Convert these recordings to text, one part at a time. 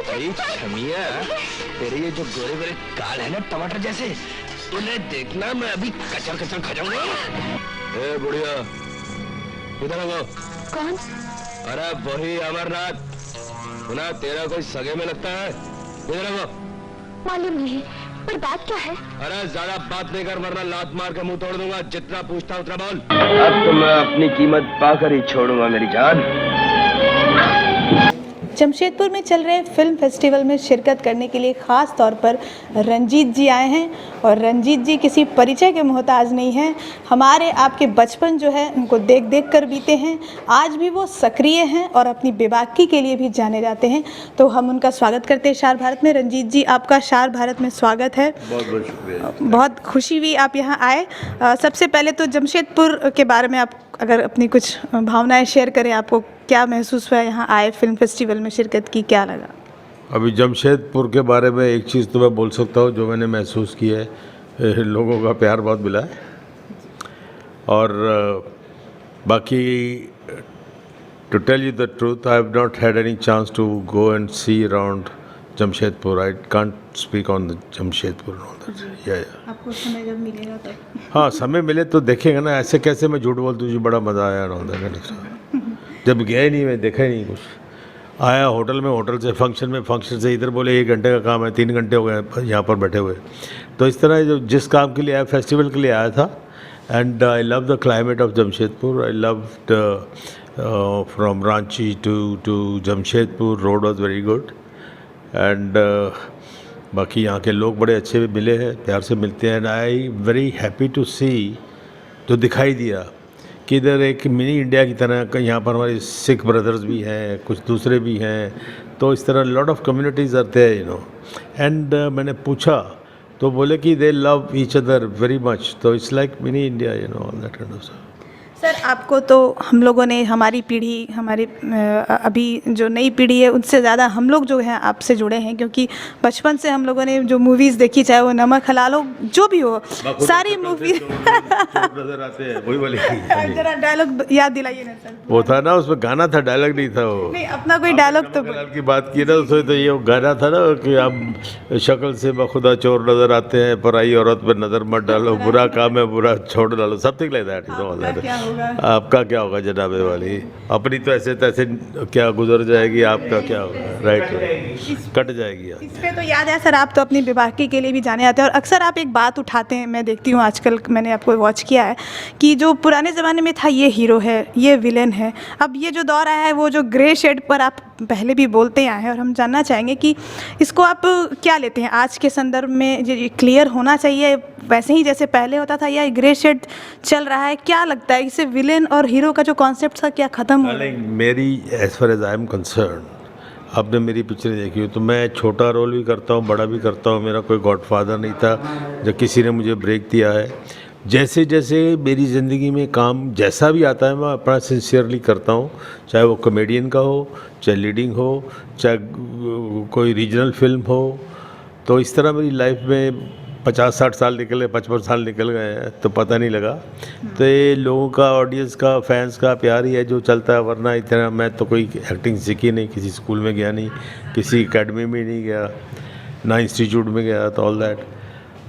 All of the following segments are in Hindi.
अरे छमिया, तेरे ये जो गोरे गोरे गाल है ना टमाटर जैसे, उन्हें देखना मैं अभी कचर कचर खा जाऊंगा। ए बुढ़िया, इधर आओ। कौन? अरे वही अमरनाथ। सुना तेरा कोई सगे में लगता है? इधर आओ। मालूम नहीं, पर बात क्या है? अरे ज्यादा बात नहीं कर वरना लात मार के मुंह तोड़ दूंगा। जितना पूछता उतना बोल। अब तो मैं अपनी कीमत पाकर ही छोड़ूंगा मेरी जान। जमशेदपुर में चल रहे फिल्म फेस्टिवल में शिरकत करने के लिए ख़ास तौर पर रंजीत जी आए हैं और रंजीत जी किसी परिचय के मोहताज नहीं हैं। हमारे आपके बचपन जो है उनको देख देख कर बीते हैं। आज भी वो सक्रिय हैं और अपनी बेबाकी के लिए भी जाने जाते हैं। तो हम उनका स्वागत करते हैं शार भारत में। रंजीत जी, आपका शार भारत में स्वागत है। बहुत बहुत शुक्रिया। बहुत खुशी हुई आप यहाँ आए। सबसे पहले तो जमशेदपुर के बारे में आप अगर अपनी कुछ भावनाएं शेयर करें, आपको क्या महसूस हुआ यहाँ आए, फिल्म फेस्टिवल में शिरकत की, क्या लगा? अभी जमशेदपुर के बारे में एक चीज़ तो मैं बोल सकता हूँ जो मैंने महसूस की है, लोगों का प्यार बहुत मिला है। और बाकी to tell you the truth, I have not had any chance to go and see around Jamshedpur. I can't speak on the Jamshedpur. आपको समय जब मिलेगा तब। हाँ, समय मिले तो देखेंगे ना। ऐसे कैसे मैं झूठ बोल दूँ, मुझे बड़ा मज़ा आया अराउंड। जब गया ही नहीं, मैं देखा ही नहीं कुछ। आया होटल में, होटल से फंक्शन में, फंक्शन से इधर बोले 1 घंटे का काम है, 3 घंटे हो गए यहाँ पर बैठे हुए। तो इस तरह जो जिस काम के लिए आया, फेस्टिवल के लिए आया था। And I love the climate of Jamshedpur. I love from Ranchi to Jamshedpur, road was very good. And बाकी यहाँ के लोग बड़े अच्छे मिले हैं, प्यार से मिलते हैं। And I very happy to see, जो दिखाई दिया कि इधर एक मिनी इंडिया की तरह यहाँ पर हमारे सिख ब्रदर्स भी हैं, कुछ दूसरे भी हैं। तो इस तरह लॉट ऑफ कम्युनिटीज़ आते हैं, यू नो। एंड मैंने पूछा तो बोले कि they love each other very much. तो it's like mini India, you know, all that kind of stuff. Sir, आपको तो हम लोगों ने, हमारी पीढ़ी, हमारे अभी जो नई पीढ़ी है उनसे ज़्यादा हम लोग जो हैं आपसे जुड़े हैं, क्योंकि बचपन से हम लोगों ने जो मूवीज़ देखी, चाहे वो नमक हलाल हो, जो भी हो, सारी मूवी नजर आते हैं वही वाली। जरा डायलॉग याद दिलाइए ना सर। वो था ना, उसमें गाना था, डायलॉग नहीं था वो। नहीं, अपना कोई डायलॉग तो नमक की बात की ना, उसमें तो ये गाना था ना कि आप शक्ल से बखुदा चोर नजर आते हैं, पराई औरत पर नजर मत डालो, बुरा काम है बुरा छोड़ डालो, something like that, you know. आपका क्या होगा जनाबे वाली, अपनी तो ऐसे तैसे क्या गुजर जाएगी, आपका क्या होगा, राइट, कट जाएगी। इस पे तो याद है सर, आप तो अपनी बेबाकी के लिए भी जाने जाते हैं और अक्सर आप एक बात उठाते हैं, मैं देखती हूँ आजकल, मैंने आपको वॉच किया है कि जो पुराने ज़माने में था ये हीरो है, ये विलेन है। अब ये जो दौर आया है, वो जो ग्रे शेड पर आप पहले भी बोलते आए हैं, और हम जानना चाहेंगे कि इसको आप क्या लेते हैं आज के संदर्भ में? ये क्लियर होना चाहिए वैसे ही जैसे पहले होता था, या ग्रे शेड चल रहा है? क्या लगता है, इससे विलेन और हीरो का जो कॉन्सेप्ट था क्या ख़त्म हो रहा है? मेरी as far as I am concerned, आपने मेरी पिक्चर देखी हो तो मैं छोटा रोल भी करता हूँ, बड़ा भी करता हूँ। मेरा कोई गॉडफादर नहीं था जब किसी ने मुझे ब्रेक दिया है। जैसे जैसे मेरी ज़िंदगी में काम जैसा भी आता है, मैं अपना सिंसियरली करता हूँ, चाहे वो कॉमेडियन का हो, चाहे लीडिंग हो, चाहे कोई रीजनल फिल्म हो। तो इस तरह मेरी लाइफ में 50-60 साल निकले, 55 साल निकल गए हैं तो पता नहीं लगा। तो ये लोगों का, ऑडियंस का, फैंस का प्यार ही है जो चलता है। वरना इतना मैं तो कोई एक्टिंग सीखी नहीं, किसी स्कूल में गया नहीं, किसी एकेडमी में नहीं गया, ना इंस्टीट्यूट में गया, तो ऑल दैट।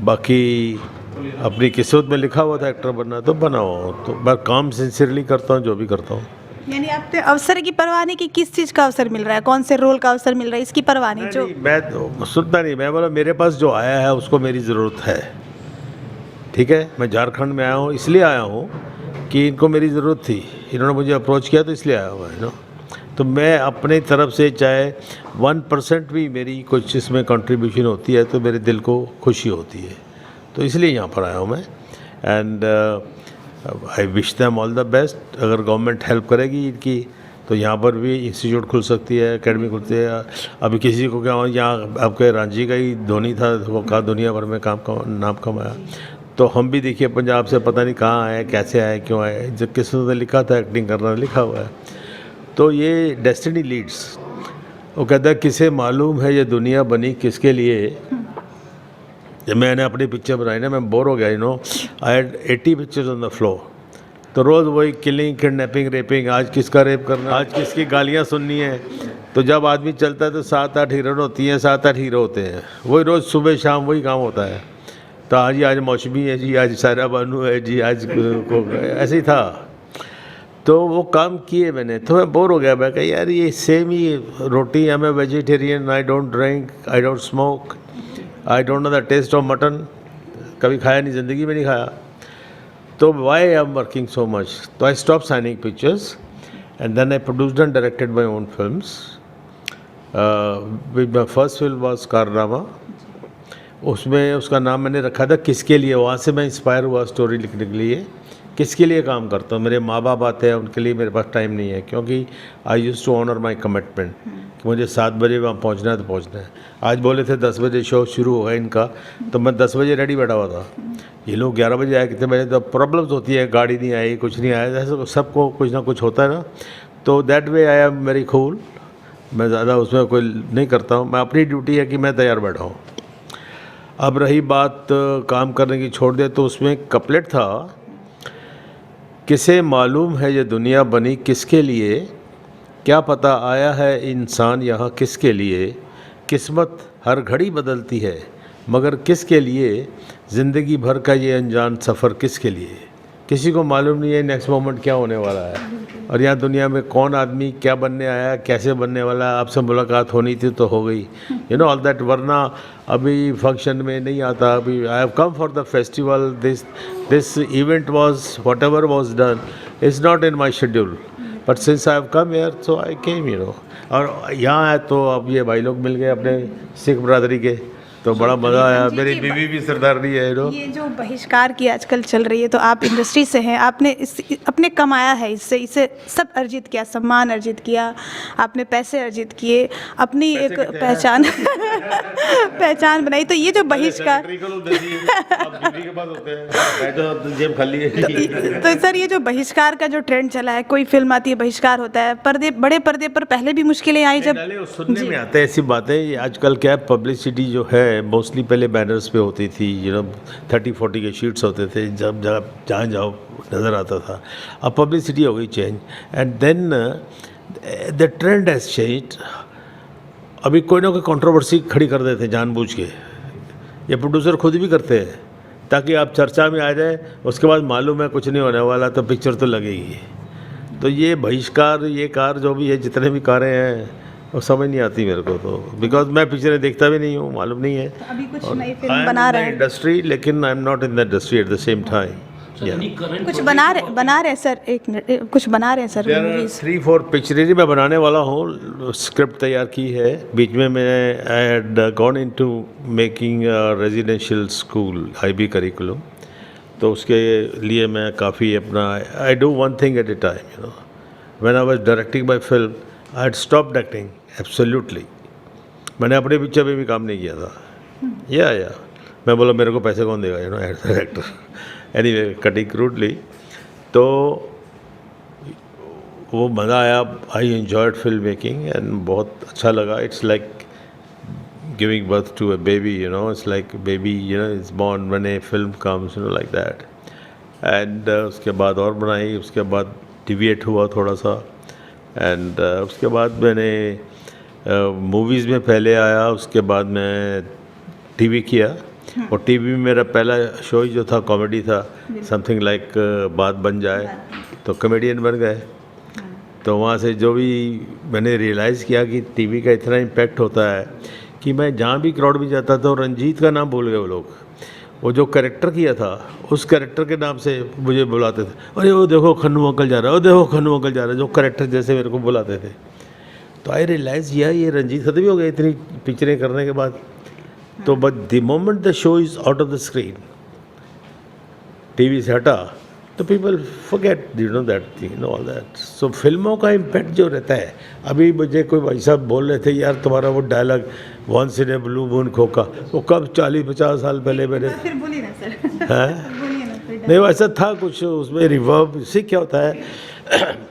बाकी अपनी किस्मत में लिखा हुआ था एक्टर बनना, तो बना हुआ। तो मैं काम सिंसियरली करता हूँ, जो भी करता हूँ। यानी आपने अवसर की परवाह नहीं की, किस चीज़ का अवसर मिल रहा है, कौन से रोल का अवसर मिल रहा है, इसकी परवाह नहीं? जो मैं तो सुनता नहीं, मैं बोला मेरे पास जो आया है उसको मेरी ज़रूरत है, ठीक है। मैं झारखंड में आया हूँ, इसलिए आया हूँ कि इनको मेरी ज़रूरत थी, इन्होंने मुझे अप्रोच किया तो इसलिए आया हुआ है ना। तो मैं अपने तरफ से चाहे 1% भी मेरी कुछ इसमें कंट्रीब्यूशन होती है तो मेरे दिल को खुशी होती है। तो इसलिए यहाँ पर आया हूँ मैं। And I wish them all the best. अगर गवर्नमेंट हेल्प करेगी इनकी तो यहाँ पर भी इंस्टीट्यूट खुल सकती है, एकेडमी खुलती है। अभी किसी को क्या, यहाँ आपके रांची का ही धोनी था, वो कहा दुनिया भर में नाम कमाया। तो हम भी देखिए पंजाब से पता नहीं कहाँ आए, कैसे आए, क्यों आए, जब किसी ने लिखा था एक्टिंग करना, लिखा हुआ है। तो ये डेस्टिनी लीड्स। वो कहता है किसे मालूम है ये दुनिया बनी किसके लिए। जब मैंने अपनी पिक्चर बनाई ना, मैं बोर हो गया, you know. I had 80 pictures on the floor तो रोज़ वही किलिंग, किडनैपिंग, रेपिंग, आज किसका रेप करना, आज किसकी गालियाँ सुननी है। तो जब आदमी चलता है तो 7-8 हीरोइन होती हैं, 7-8 हीरो होते हैं, वही रोज़ सुबह शाम वही काम होता है। तो आज मौसमी है जी, आज सायरा बानू है जी, आज ऐसे ही था। तो वो काम किए मैंने, तो मैं बोर हो गया। मैं कहा यार ये सेम ही रोटी, I am a vegetarian, I don't drink, I don't smoke, I don't know the taste of mutton, कभी खाया नहीं, ज़िंदगी में नहीं खाया। तो why I am working so much, तो I stop signing pictures and then I produced and directed my own films. My first film was Karnama, उसमें उसका नाम मैंने रखा था किसके लिए। वहाँ से मैं इंस्पायर हुआ स्टोरी लिखने के लिए, किसके लिए काम करता हूँ। मेरे माँ बाप आते हैं, उनके लिए मेरे पास टाइम नहीं है, क्योंकि I use to honour my commitment कि मुझे 7 बजे वहाँ पहुँचना है तो पहुँचना है। आज बोले थे 10 बजे शो शुरू होगा इनका, तो मैं 10 बजे रेडी बैठा हुआ था। ये लोग 11 बजे आए, कितने बजे, तो प्रॉब्लम्स होती है, गाड़ी नहीं आई, कुछ नहीं आया, ऐसे सबको कुछ ना कुछ होता है ना। तो that way I am very cool, मैं ज़्यादा उसमें कोई नहीं करता हूँ। मैं अपनी ड्यूटी है कि मैं तैयार बैठा हूँ। अब रही बात काम करने की, छोड़ दे, तो उसमें कपलेट था, किसे मालूम है ये दुनिया बनी किसके लिए, क्या पता आया है इंसान यहाँ किसके लिए, किस्मत हर घड़ी बदलती है मगर किसके लिए, ज़िंदगी भर का ये अनजान सफ़र किसके लिए। किसी को मालूम नहीं है नेक्स्ट मोमेंट क्या होने वाला है, और यहाँ दुनिया में कौन आदमी क्या बनने आया, कैसे बनने वाला है। आपसे मुलाकात होनी थी तो हो गई, यू नो ऑल दैट, वरना अभी फंक्शन में नहीं आता। अभी I have come for the festival, this event was what ever was done is not in my schedule, but since I have come here so I came, you know. और यहाँ आए तो अब ये भाई लोग मिल गए अपने सिख बरादरी के, तो बड़ा मज़ा आया। मेरी बीवी भी सरदारनी है, नो। ये जो बहिष्कार की आजकल चल रही है, तो आप इंडस्ट्री से हैं, आपने अपने कमाया है, इसे सब अर्जित किया, सम्मान अर्जित किया, आपने पैसे अर्जित किए, अपनी एक पहचान पहचान बनाई। तो ये जो बहिष्कार तो सर ये जो बहिष्कार का जो ट्रेंड चला है, कोई फिल्म आती है बहिष्कार होता है, बड़े पर्दे पर पहले भी मुश्किलें आई जब सुनने में आते हैं ऐसी बातें। आजकल क्या है, पब्लिसिटी जो है मोस्टली पहले बैनर्स पे होती थी, यू नो 30-40 के शीट्स होते थे, जब जहाँ जाओ नज़र आता था। अब पब्लिसिटी हो गई change, and then the trend has changed. अभी कोई ना कोई कंट्रोवर्सी खड़ी कर देते हैं जानबूझ के, ये प्रोड्यूसर खुद भी करते हैं ताकि आप चर्चा में आ जाए, उसके बाद मालूम है कुछ नहीं होने वाला तो पिक्चर तो लगेगी। तो ये बहिष्कार, ये कार जो भी है, जितने भी कारें हैं, वो समझ नहीं आती मेरे को, तो बिकॉज मैं पिक्चरें देखता भी नहीं हूँ, मालूम नहीं है। तो अभी कुछ नई फिल्म बना रहे हैं इंडस्ट्री, लेकिन I am not in the industry at the same time. कुछ बना रहे हैं सर, एक मिनट, कुछ बना रहे हैं सर मूवीज? 3-4 पिक्चरें मैं बनाने वाला हूँ, स्क्रिप्ट तैयार की है। बीच में मैं I had gone into making residential school IB curriculum, तो उसके लिए मैं काफ़ी अपना, I do one thing at A time, you know. When I was directing my film I had stopped acting absolutely. मैंने अपने पिक्चर में भी काम नहीं किया था, या मैं बोला मेरे को पैसे कौन देगा, you know, as director. Anyway, cutting crudely, तो वो मज़ा आया। I enjoyed film making and बहुत अच्छा लगा। It's like giving birth to a baby, you know, it's like baby, you know, it's born when a film comes, you know, like that. And उसके बाद और बनाई, उसके बाद डिविएट हुआ थोड़ा सा, एंड उसके बाद मैंने मूवीज़ में पहले आया, उसके बाद मैं टीवी किया। और टीवी में मेरा पहला शो ही जो था कॉमेडी था, समथिंग लाइक बात बन जाए, तो कॉमेडियन बन गए। तो वहाँ से जो भी मैंने रियलाइज़ किया कि टीवी का इतना इम्पैक्ट होता है कि मैं जहाँ भी क्राउड में जाता था, रंजीत का नाम भूल गए वो लोग। वो जो कैरेक्टर किया था, उस कैरेक्टर के नाम से मुझे बुलाते थे, अरे वो देखो खन्नू अंकल जा रहा है, वो देखो खन्नू अंकल जा रहा है, जो कैरेक्टर जैसे मेरे को बुलाते थे। तो आई रियलाइज़ किया ये रंजीत खत्म ही हो गया इतनी पिक्चरें करने के बाद। तो but the moment the show is out of the screen, TV से हटा, तो people forget, you know, that thing, no all that. So फिल्मों का इम्पैक्ट जो रहता है, अभी मुझे कोई भाई साहब बोल रहे थे, यार तुम्हारा वो dialogue once in a blue moon खोका, वो कब 40-50 साल पहले मैंने, फिर बोलिए ना सर, हैं? नहीं, वैसा था कुछ उसमें रिवर्ब। इससे क्या होता है,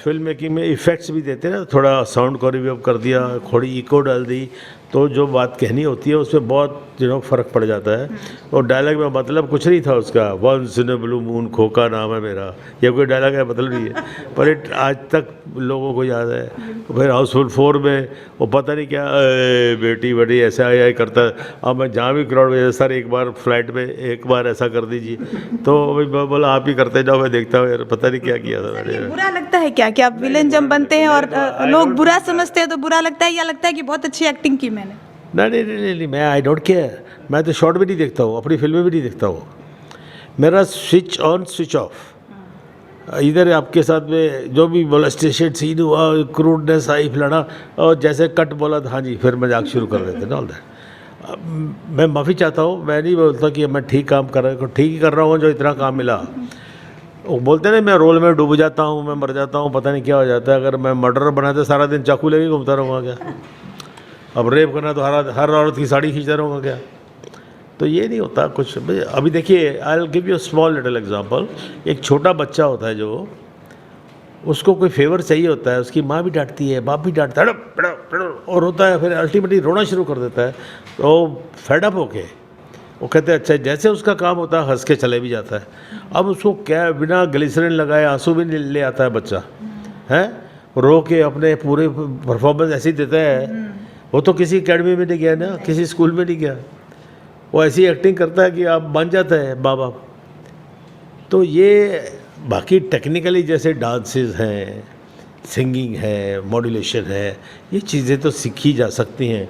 फिल्म मेकिंग में इफ़ेक्ट्स भी देते हैं ना, थोड़ा साउंड को रिवर्ब कर दिया, थोड़ी इको डाल दी, तो जो बात कहनी होती है उसमें बहुत फ़र्क पड़ जाता है। और डायलॉग में मतलब कुछ नहीं था उसका, once in a blue moon खोका नाम है मेरा, ये कोई डायलॉग है मतलब नहीं है, पर आज तक लोगों को याद है। फिर हाउसफुल 4 में वो पता नहीं क्या बेटी बड़ी ऐसा आया करता है। अब मैं जहाँ भी क्राउड में, सर एक बार फ्लाइट में एक बार ऐसा कर दीजिए, तो भाई बोला आप ही करते जाओ, मैं देखता हूँ यार पता नहीं क्या किया था मैंने। बुरा लगता है क्या कि आप विलेन जब बनते हैं और लोग बुरा समझते हैं तो बुरा लगता है, या लगता है कि बहुत अच्छी एक्टिंग की मैंने? नहीं, मैं आई डोंट केयर, मैं तो शॉर्ट भी नहीं देखता हूँ, अपनी फिल्में भी नहीं देखता हूँ। मेरा स्विच ऑन स्विच ऑफ, इधर आपके साथ में जो भी मोलेस्टेशन सीन हुआ, क्रूडनेस आई फलाना, और जैसे कट बोला था हाँ जी फिर मजाक शुरू कर देते ना ऑल दैट। मैं माफ़ी चाहता हूँ, मैं नहीं बोलता कि मैं ठीक काम कर रहा हूँ, ठीक ही कर रहा हूँ जो इतना काम मिला। वो बोलते ना मैं रोल में डूब जाता हूँ, मैं मर जाता हूँ, पता नहीं क्या हो जाता है। अगर मैं मर्डर बना तो सारा दिन चाकू लेके घूमता रहूँगा क्या? अब रेप करना तो हर औरत की साड़ी खींचता रहूँगा क्या? तो ये नहीं होता कुछ। अभी देखिए, I will give you small little example. एक छोटा बच्चा होता है जो, उसको कोई फेवर चाहिए होता है, उसकी माँ भी डांटती है, बाप भी डांटता है, और होता है, फिर अल्टीमेटली रोना शुरू कर देता है। तो फेडअप होके वो कहते हैं अच्छा, जैसे उसका काम होता है हंस के चले भी जाता है। अब उसको क्या बिना ग्लिसरीन लगाए आंसू भी ले आता है बच्चा, है रो के अपने पूरे परफॉर्मेंस ऐसी देता है। वो तो किसी एकेडमी में नहीं गया ना, किसी स्कूल में नहीं गया, वो ऐसी एक्टिंग करता है कि आप बन जाता है माँ बाप। तो ये बाकी टेक्निकली जैसे डांसेस हैं, सिंगिंग है, मॉड्यूलेशन है, ये चीज़ें तो सीखी जा सकती हैं।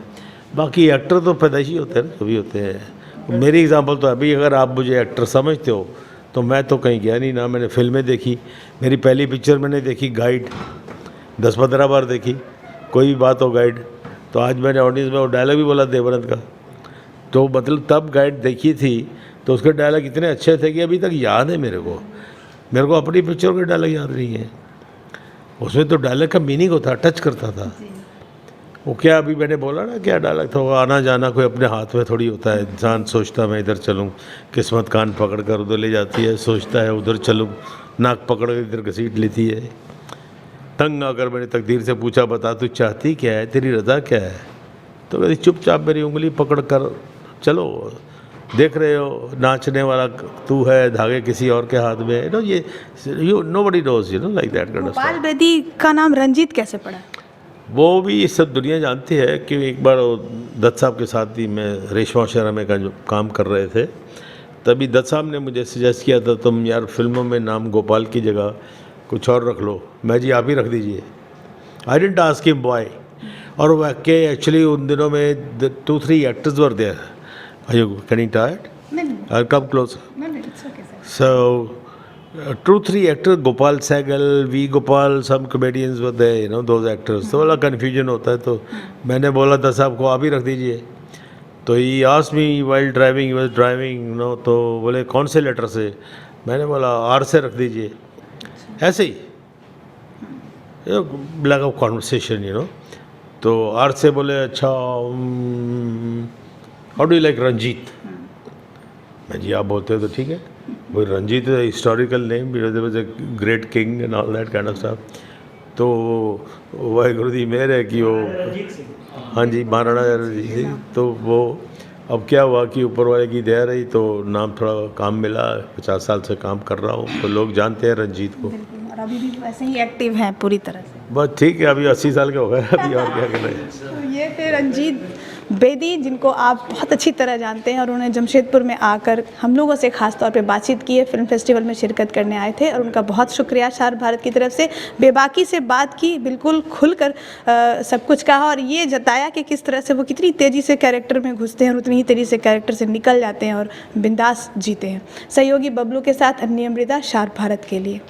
बाकी एक्टर तो पैदाइशी होते हैं ना, जो भी होते हैं। मेरी एग्जांपल तो अभी, अगर आप मुझे एक्टर समझते हो तो मैं तो कहीं गया नहीं ना, मैंने फिल्में देखी। मेरी पहली पिक्चर मैंने देखी गाइड, 10-15 बार देखी, कोई भी बात हो गाइड। तो आज मैंने ऑडियंस में वो डायलॉग भी बोला देवानंद का, तो मतलब तब गाइड देखी थी तो उसके डायलॉग इतने अच्छे थे कि अभी तक याद है मेरे को अपनी पिक्चर के डायलॉग याद नहीं है। उसमें तो डायलॉग का मीनिंग होता, टच करता था। वो क्या अभी मैंने बोला ना, क्या डायलॉग था वो, आना जाना कोई अपने हाथ में थोड़ी होता है। इंसान सोचता मैं इधर चलूँ, किस्मत कान पकड़ कर उधर ले जाती है, सोचता है उधर चलूँ, नाक पकड़ कर इधर घसीट लेती है। तंग आकर मैंने तकदीर से पूछा बता तू चाहती क्या है, तेरी रज़ा क्या है? तो कहती चुपचाप मेरी उंगली पकड़ कर चलो, देख रहे हो नाचने वाला तू है, धागे किसी और के हाथ में। नो ये nobody knows like that kind of stuff. Gopal Bedi का नाम रंजीत कैसे पड़ा? वो भी सब दुनिया जानती है कि एक बार दत्त साहब के साथ ही मैं रेशमा शर्मा में का जो काम कर रहे थे, तभी दत्त साहब ने मुझे सजेस्ट किया था तुम यार फिल्मों में नाम गोपाल की जगह कुछ और रख लो। मैं जी आप ही रख दीजिए। I didn't ask him why. और वाकई एक्चुअली उन दिनों में 2-3 actors were there. Are you getting tired? I come close. So 2-3 actors, Gopal Sehgal, V. Gopal, some comedians were there, those actors. तो बड़ा confusion होता है। तो मैंने बोला था साहब को आप ही रख दीजिए। तो he asked me while driving, he was driving, तो बोले कौन से लेटर से? मैंने बोला R से रख दीजिए। ऐसे ही lack of conversation, तो R से बोले अच्छा how do you like Ranjit? मैं जी आप बोलते हो तो ठीक है। वो Ranjit historical name, there was a great king and all that kind of stuff. तो वाहिगुरु दी मेहर है कि वो, हाँ जी महाराणा रंजीत सिंह। तो वो अब क्या हुआ कि ऊपर वाले की दया रही तो नाम थोड़ा काम मिला। 50 साल से काम कर रहा हूँ तो लोग जानते हैं रंजीत को। और अभी भी वैसे ही एक्टिव हैं पूरी तरह से। बस ठीक है, अभी 80 साल के हो गए, अभी और क्या कर रहे हैं। तो ये थे रंजीत बेदी, जिनको आप बहुत अच्छी तरह जानते हैं, और उन्होंने जमशेदपुर में आकर हम लोगों से खास तौर पे बातचीत की है, फिल्म फेस्टिवल में शिरकत करने आए थे, और उनका बहुत शुक्रिया शार भारत की तरफ से। बेबाकी से बात की, बिल्कुल खुलकर सब कुछ कहा, और ये जताया कि किस तरह से वो कितनी तेज़ी से कैरेक्टर में घुसते हैं और उतनी ही तेज़ी से कैरेक्टर से निकल जाते हैं और बिंदास जीते हैं। सहयोगी बबलू के साथ अन्य अमृता, शार भारत के लिए।